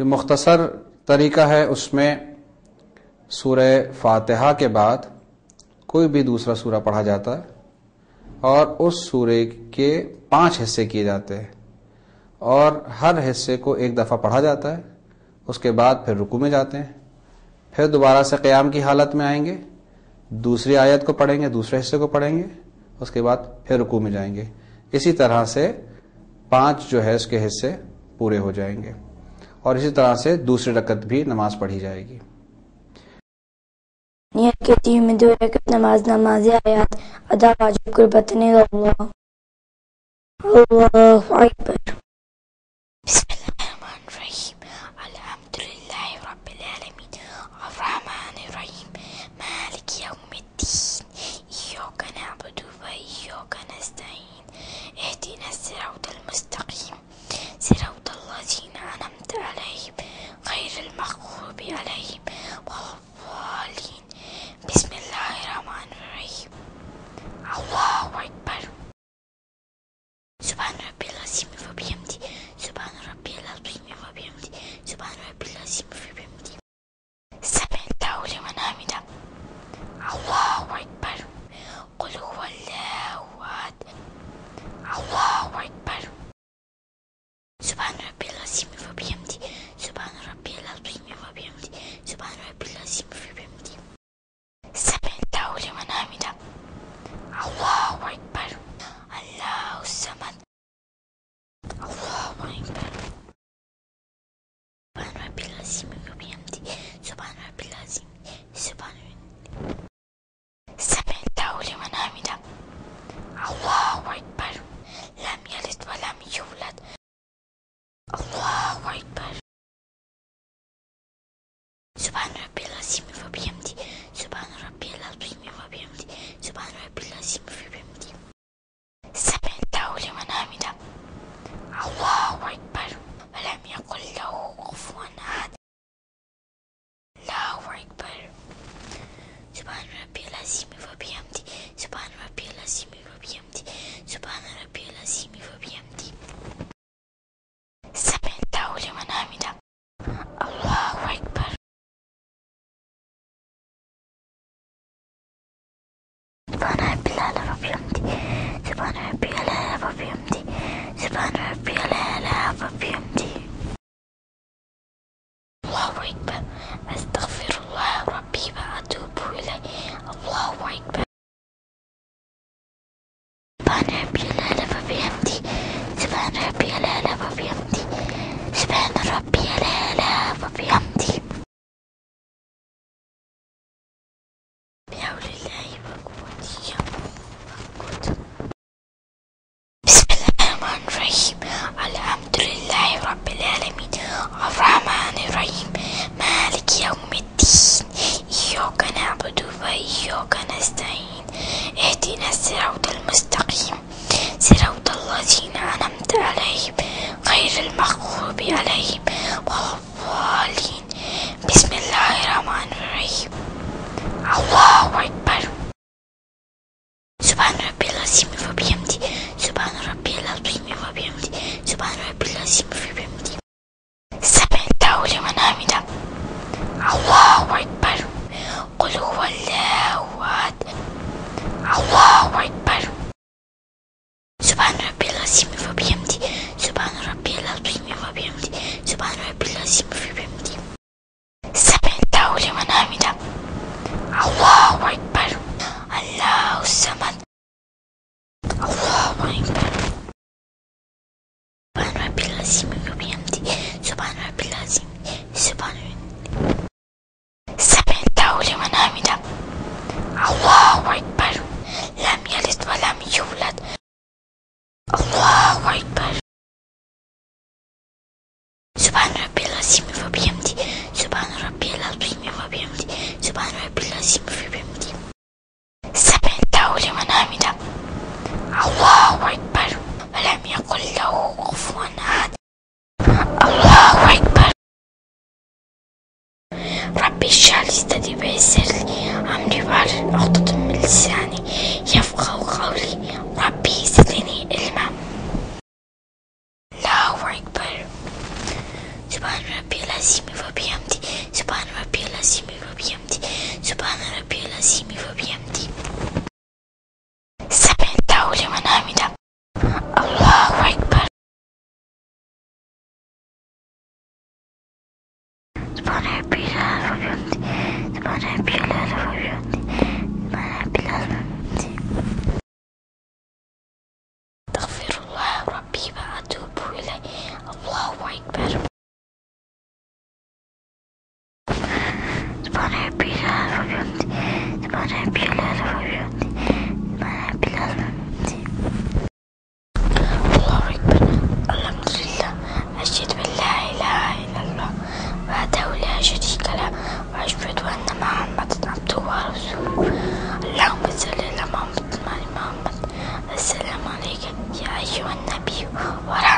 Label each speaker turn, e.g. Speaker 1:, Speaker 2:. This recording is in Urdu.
Speaker 1: جو مختصر طریقہ ہے اس میں سورہ فاتحہ کے بعد کوئی بھی دوسرا سورہ پڑھا جاتا ہے اور اس سورے کے 5 حصے کیے جاتے ہیں اور ہر حصے کو ایک دفعہ پڑھا جاتا ہے. اس کے بعد پھر رکوع میں جاتے ہیں, پھر دوبارہ سے قیام کی حالت میں آئیں گے, دوسری آیت کو پڑھیں گے, دوسرے حصے کو پڑھیں گے, اس کے بعد پھر رکوع میں جائیں گے. اسی طرح سے 5 جو ہے اس کے حصے پورے ہو جائیں گے اور اسی طرح سے دوسری رکعت بھی نماز پڑھی جائے گی.
Speaker 2: نیت کہتی ہوں میں 2 رکعت نماز آیات ادا واجب قربتن اللہ. اللہ اکبر. بسم اللہ الرحمن الرحیم. الحمدللہ رب العالمین الرحمن الرحیم مالک یوم الدین ایاک نعبد و ایاک نستعین اهدنا الصراط المستقیم صراط الذین انعمت علیہم غیر المغضوب علیہم ولا الضالین. بسم اللہ الرحمن الرحیم. اللہ اکبر. سبحان ربی العظیم و بحمدہ سبحان ربی العظیم و بحمدہ سبحان ربی العظیم و بحمدہ. سمع اللہ لمن حمدہ. اللہ اکبر. قل هو اللہ احد. اللہ اکبر. سبحان ربی العظیم و بحمدہ سبحان ربی العظیم و بحمدہ سبحان ربی العظیم و بحمدہ. سمع اللہ لمن حمدہ. اللہ اکبر. اللہ الصمد. اللہ اکبر. سبحان ربی العظیم و بحمدہ سبحان ربی العظیم سبحان. سمع اللہ لمن حمدہ. اللہ اکبر. لم یلد ولم یولد. اللہ اکبر. سبحان ربی العظیم و بحمدہ سبحان ربی العظیم و بحمدہ سبحان ربی العظیم و بحمدہ. سمع اللہ لمن حمدہ. اللہ اکبر. ولم یکن له کفوا احد. اللہ اکبر. سبحان ربی العظیم و بحمدہ سبحان ربی العظیم و بحمدہ سبحان ربی العظیم و بحمدہ. سمع اللہ لمن حمدہ. اللہ اکبر. سبحان ربی الاعلی و بحمدہ سبحان ربی الاعلی و بحمدہ سبحان ربی الاعلی و بحمدہ. اللہ اکبر. استغفر اللہ ربی و اتوب الیہ. اللہ اکبر. سبحان ربی الاعلی و بحمدہ سبحان ربی الاعلی و بحمدہ سبحان ربی الاعلی و بحمدہ. بحول اللہ و قوته. بسم اللہ الرحمن الرحیم. الحمدللہ رب العالمین الرحمن الرحیم مالک یوم الدین ایاک نعبد و ایاک نستعین اهدنا الصراط المستقیم صراط الذین انعمت علیہم غیر المغضوب علیہم ولا الضالین. بسم اللہ الرحمن الرحیم. اللہ اکبر. سبحان ربی العظیم و بحمدہ سبحان ربی العظیم و بحمدہ سبحان ربی العظیم و بحمدہ. سمع اللہ لمن حمدہ. اللہ اکبر. قل هو اللہ احد. اللہ اکبر. سبحان ربی العظیم و بحمدہ سبحان ربی العظیم و بحمدہ سبحان ربی العظیم و بحمدہ. سمع اللہ لمن حمدہ. اللہ اکبر. اللہ الصمد. اللہ اکبر. سبحان ربی العظیم و بحمدہ سبحان ربی العظیم سبحان. سمع اللہ لمن حمدہ. اللہ اکبر. لم یلد ولم یولد. اللہ اکبر. سبحان ربی العظیم و بحمدہ سبحان ربی العظیم و بحمدہ سبحان ربی العظیم و بحمدہ. سمع اللہ لمن حمدہ. اللہ اکبر. ولم یکن له کفوا احد. اللہ اکبر. سبحان ربي العظيم وبحمده سبحان ربي العظيم وبحمده سمع الله لمن حمده الله أكبر سبحان ربي العظيم وبحمده سبحان ربي العظيم وبحمده سبحان ربي العظيم وبحمده أستغفر الله ربي وأتوب إليه الله أكبر سبحان ربي العظيم وبحمده سبحان ربي العظيم وبحمده سبحان ربي العظيم وبحمده الله أكبر الحمد لله أشهد أن لا إله إلا الله وحده لا شريك له وأشهد أن محمدا عبده ورسوله اللهم صل على محمد وعلى محمد السلام عليك يا أيها النبي ورحمة